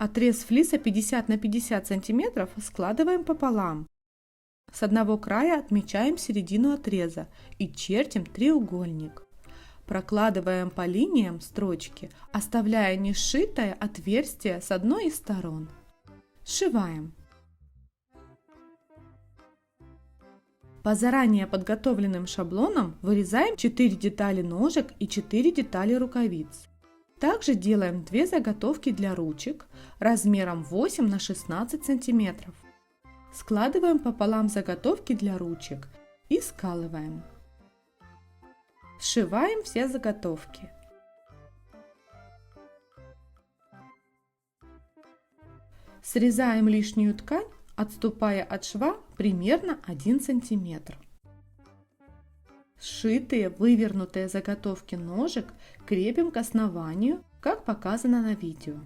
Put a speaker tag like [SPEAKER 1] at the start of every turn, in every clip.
[SPEAKER 1] Отрез флиса 50 на 50 см складываем пополам. С одного края отмечаем середину отреза и чертим треугольник. Прокладываем по линиям строчки, оставляя несшитое отверстие с одной из сторон. Сшиваем. По заранее подготовленным шаблонам вырезаем 4 детали ножек и 4 детали рукавиц. Также делаем 2 заготовки для ручек размером 8 на 16 см. Складываем пополам заготовки для ручек и скалываем. Сшиваем все заготовки. Срезаем лишнюю ткань, отступая от шва примерно 1 см. Сшитые вывернутые заготовки ножек крепим к основанию, как показано на видео.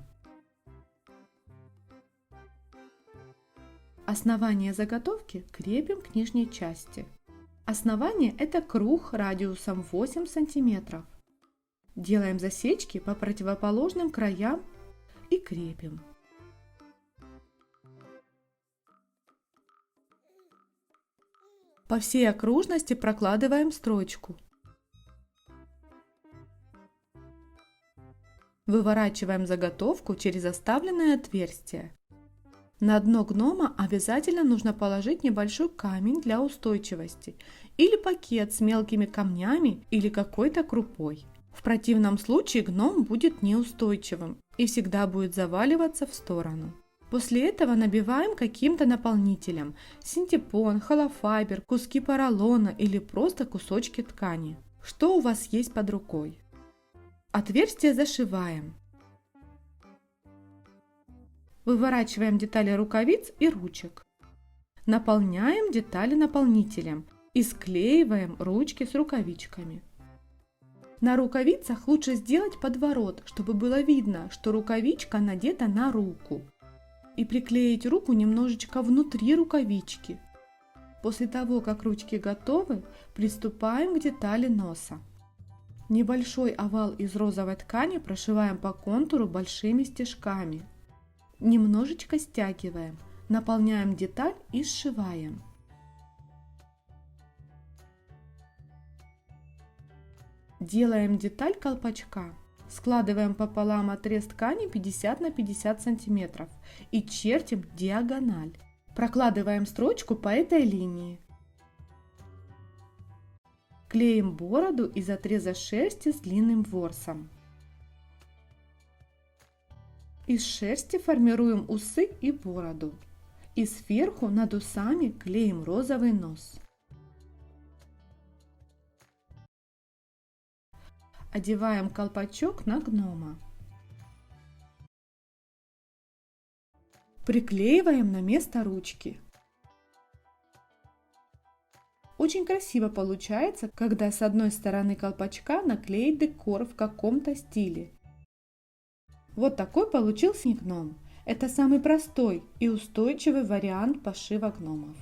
[SPEAKER 1] Основание заготовки крепим к нижней части. Основание – это круг радиусом 8 см. Делаем засечки по противоположным краям и крепим. По всей окружности прокладываем строчку. Выворачиваем заготовку через оставленное отверстие. На дно гнома обязательно нужно положить небольшой камень для устойчивости или пакет с мелкими камнями или какой-то крупой. В противном случае гном будет неустойчивым и всегда будет заваливаться в сторону. После этого набиваем каким-то наполнителем – синтепон, холофайбер, куски поролона или просто кусочки ткани. Что у вас есть под рукой? Отверстие зашиваем. Выворачиваем детали рукавиц и ручек. Наполняем детали наполнителем и склеиваем ручки с рукавичками. На рукавицах лучше сделать подворот, чтобы было видно, что рукавичка надета на руку. И приклеить руку немножечко внутри рукавички. После того, как ручки готовы, приступаем к детали носа. Небольшой овал из розовой ткани прошиваем по контуру большими стежками. Немножечко стягиваем, наполняем деталь и сшиваем. Делаем деталь колпачка. Складываем пополам отрез ткани 50 на 50 см и чертим диагональ. Прокладываем строчку по этой линии. Клеим бороду из отреза шерсти с длинным ворсом. Из шерсти формируем усы и бороду. И сверху над усами клеим розовый нос. Одеваем колпачок на гнома. Приклеиваем на место ручки. Очень красиво получается, когда с одной стороны колпачка наклеить декор в каком-то стиле. Вот такой получился гном. Это самый простой и устойчивый вариант пошива гномов.